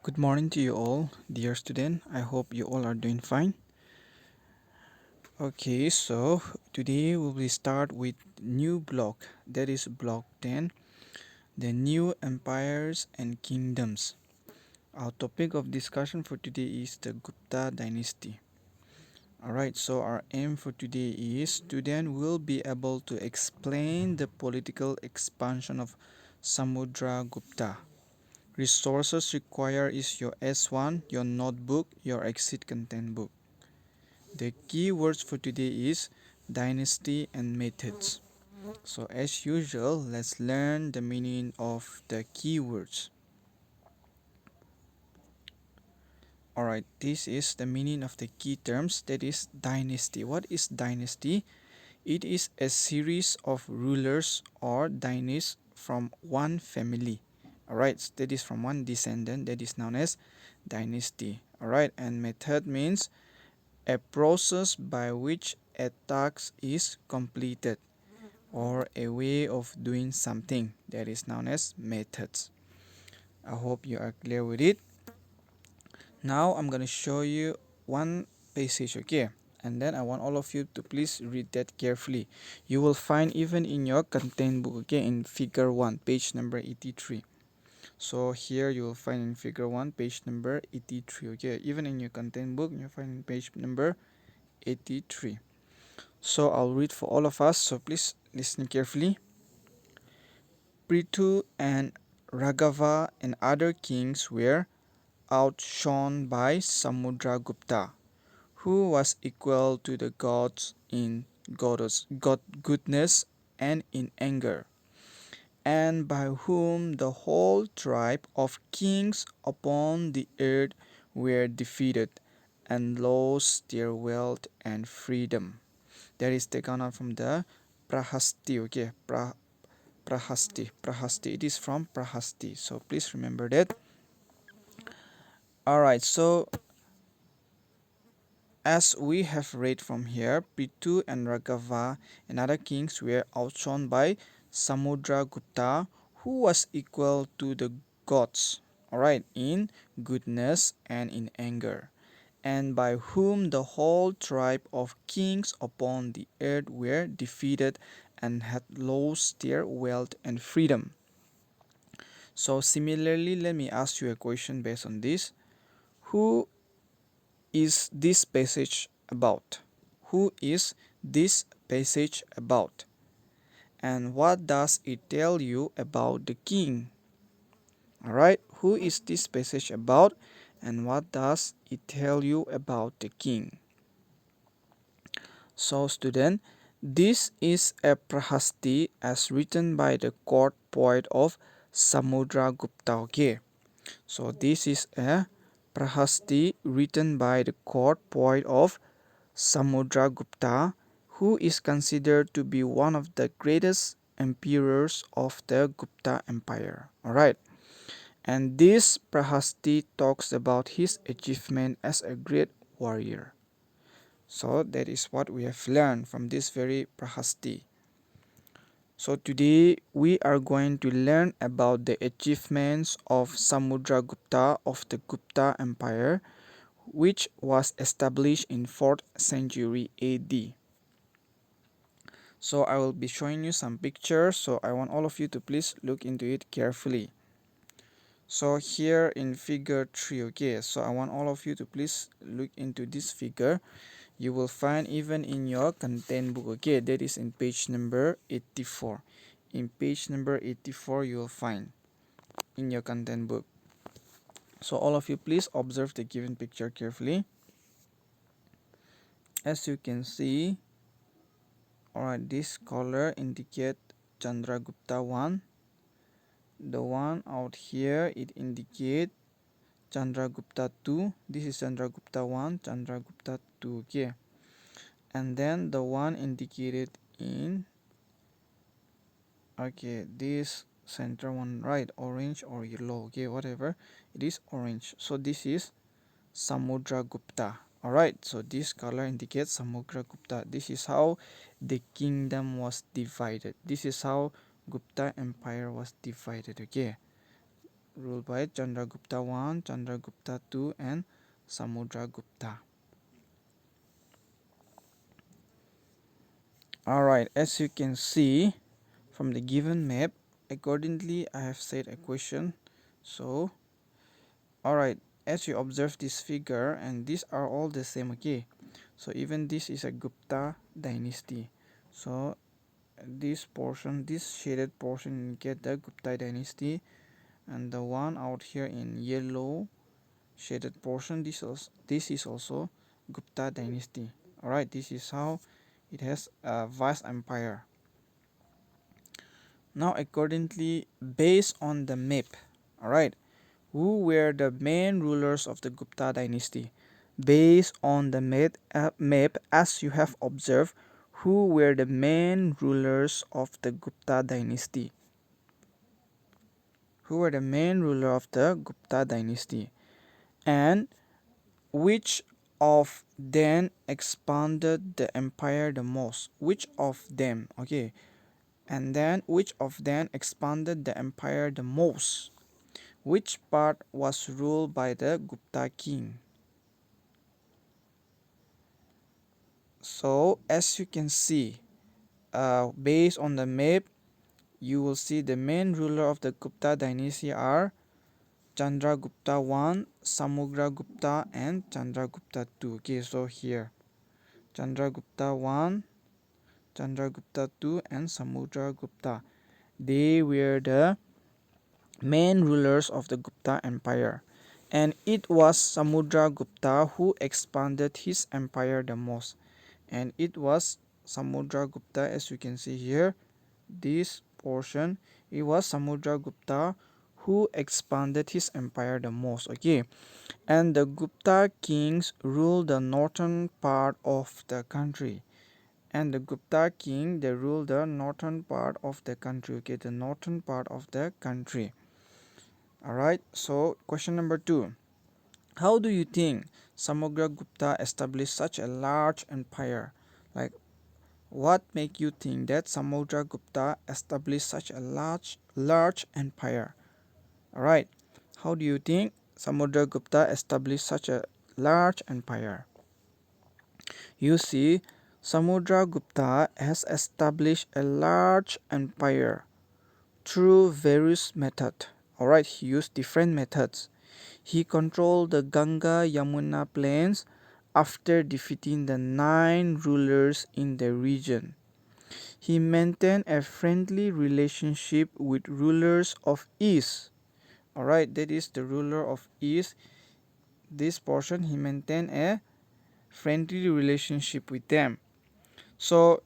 Good morning to you all, dear student. I hope you all are doing fine. Okay, so today we will start with new block, that is block 10, the new empires and kingdoms. Our topic of discussion for today is the Gupta dynasty. Alright, so our aim for today is student will be able to explain the political expansion of Samudra Gupta. Resources required is your S1, your notebook, your exit content book. The key words for today is dynasty and methods. So as usual, let's learn the meaning of the keywords. Alright, this is the meaning of the key terms, that is dynasty. What is dynasty? It is a series of rulers or dynasts from one family. Alright, that is from one descendant, that is known as dynasty. Alright, and method means a process by which a task is completed or a way of doing something, that is known as methods. I hope you are clear with it. Now I'm going to show you one passage, okay? And then I want all of you to please read that carefully. You will find even in your content book, okay, in figure 1, page number 83. So here you will find in figure 1, page number 83, okay? Even in your content book, you'll find in page number 83. So I'll read for all of us, so please listen carefully. Prithu and Raghava and other kings were outshone by Samudragupta, who was equal to the gods in goodness and in anger, and by whom the whole tribe of kings upon the earth were defeated and lost their wealth and freedom. That is taken out from the Prahasti, okay? Prahasti. It is from Prahasti. So please remember that. Alright, so as we have read from here, Prithu and Raghava and other kings were outshone by Samudragupta, who was equal to the gods, alright, in goodness and in anger, and by whom the whole tribe of kings upon the earth were defeated and had lost their wealth and freedom. So similarly, let me ask you a question based on this. Who is this passage about? Who is this passage about? And what does it tell you about the king? Alright, who is this passage about? And what does it tell you about the king? So student, this is a Prahasti as written by the court poet of Samudragupta. Okay, so this is a Prahasti written by the court poet of Samudragupta, who is considered to be one of the greatest emperors of the Gupta Empire. Alright, and this Prahasti talks about his achievement as a great warrior. So that is what we have learned from this very Prahasti. So today we are going to learn about the achievements of Samudragupta of the Gupta Empire, which was established in 4th century AD. So I will be showing you some pictures, so I want all of you to please look into it carefully. So here in figure 3, okay, so I want all of you to please look into this figure. You will find even in your content book, okay, that is in page number 84. In page number 84 you will find in your content book. So all of you please observe the given picture carefully. As you can see, alright, this color indicate Chandragupta 1. The one out here, it indicate Chandragupta 2. This is Chandragupta 1, Chandragupta 2, okay. And then the one indicated in, okay, this center one, right, orange or yellow, okay, whatever, it is orange. So this is Samudragupta. Alright, so this color indicates Samudragupta. This is how the kingdom was divided. This is how Gupta Empire was divided, okay. ruled by Chandragupta I, Chandragupta II, and Samudragupta. Alright, as you can see from the given map, accordingly I have set a question. So, alright, as you observe this figure, and these are all the same, okay? So even this is a Gupta dynasty. So this portion, this shaded portion indicate the Gupta dynasty, and the one out here in yellow shaded portion, this is also Gupta dynasty. Alright, this is how it has a vast empire. Now accordingly, based on the map, alright, who were the main rulers of the Gupta dynasty? Based on the map, as you have observed, who were the main rulers of the Gupta dynasty? Who were the main ruler of the Gupta dynasty? And which of them expanded the empire the most? Which of them? Okay. And then which of them expanded the empire the most? Which part was ruled by the Gupta king? So as you can see, based on the map, you will see the main ruler of the Gupta dynasty are Chandragupta I, Samudragupta, and Chandragupta II. Okay, so here Chandragupta I, Chandragupta II, and Samudragupta. They were the main rulers of the Gupta empire, and it was Samudragupta who expanded his empire the most. And it was Samudragupta, as you can see here, this portion, it was Samudragupta who expanded his empire the most. Okay, and the Gupta kings ruled the northern part of the country. And the Gupta king, they ruled the northern part of the country. Okay, the northern part of the country. Alright, so question number 2. How do you think Samudragupta established such a large empire? Like, what make you think that Samudragupta established such a large empire? Alright, how do you think Samudragupta established such a large empire? You see, Samudragupta has established a large empire through various methods. Alright, he used different methods. He controlled the Ganga Yamuna plains after defeating the 9 rulers in the region. He maintained a friendly relationship with rulers of East. Alright, that is the ruler of East. This portion, he maintained a friendly relationship with them. So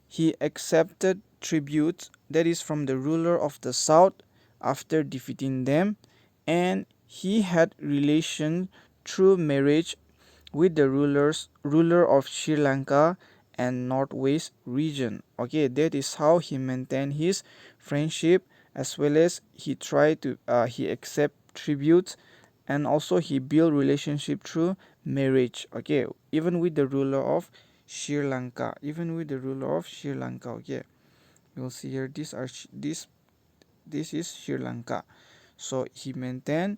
he accepted tributes, that is from the ruler of the south, after defeating them, and he had relation through marriage with the ruler of Sri Lanka and northwest region. Okay, that is how he maintained his friendship, as well as he tried to he accept tributes, and also he built relationship through marriage. Okay, even with the ruler of Sri Lanka, okay, you'll see here, this is Sri Lanka. So he maintained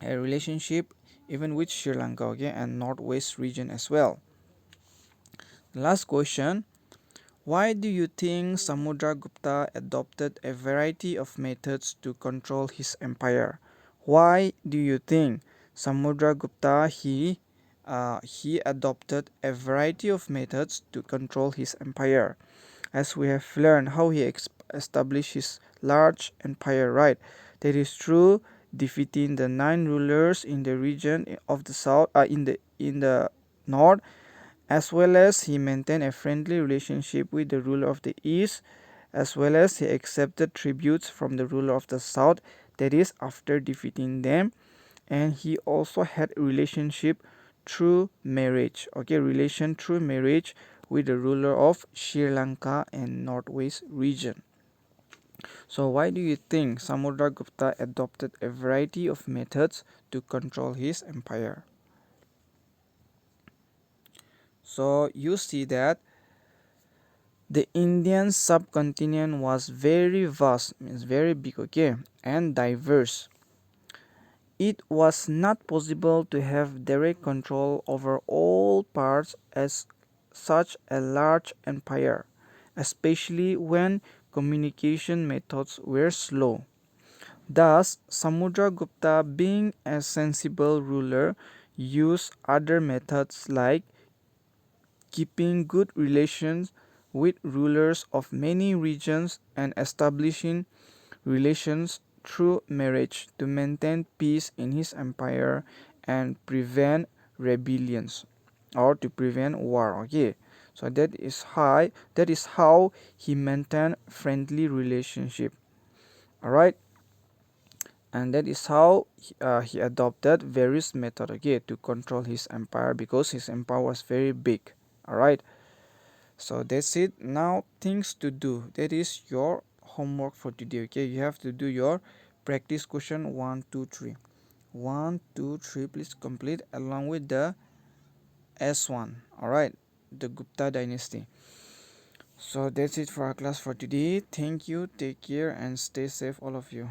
a relationship even with Sri Lanka, okay, and northwest region as well. Last question. Why do you think Samudragupta adopted a variety of methods to control his empire? Why do you think Samudragupta he adopted a variety of methods to control his empire? As we have learned how he established his large empire, right? That is through defeating the 9 rulers in the region of the south, in the north, as well as he maintained a friendly relationship with the ruler of the east, as well as he accepted tributes from the ruler of the south, that is after defeating them, and he also had a relationship through marriage, okay, relation through marriage with the ruler of Sri Lanka and northwest region. So why do you think Samudragupta adopted a variety of methods to control his empire? So you see that The Indian subcontinent was very vast, means very big, okay, and diverse. It was not possible to have direct control over all parts as such a large empire, especially when communication methods were slow. Thus, Samudragupta, being a sensible ruler, used other methods like keeping good relations with rulers of many regions and establishing relations through marriage to maintain peace in his empire and prevent rebellions or to prevent war. Okay, so that is how he maintained friendly relationship. All right, and that is how he adopted various methods, okay, to control his empire because his empire was very big. All right, so that's it. Now things to do, that is your homework for today. Okay, you have to do your practice question 1 2 3. 1 2 3, please complete along with the S1. All right, the Gupta dynasty. So that's it for our class for today. Thank you, take care, and stay safe, all of you.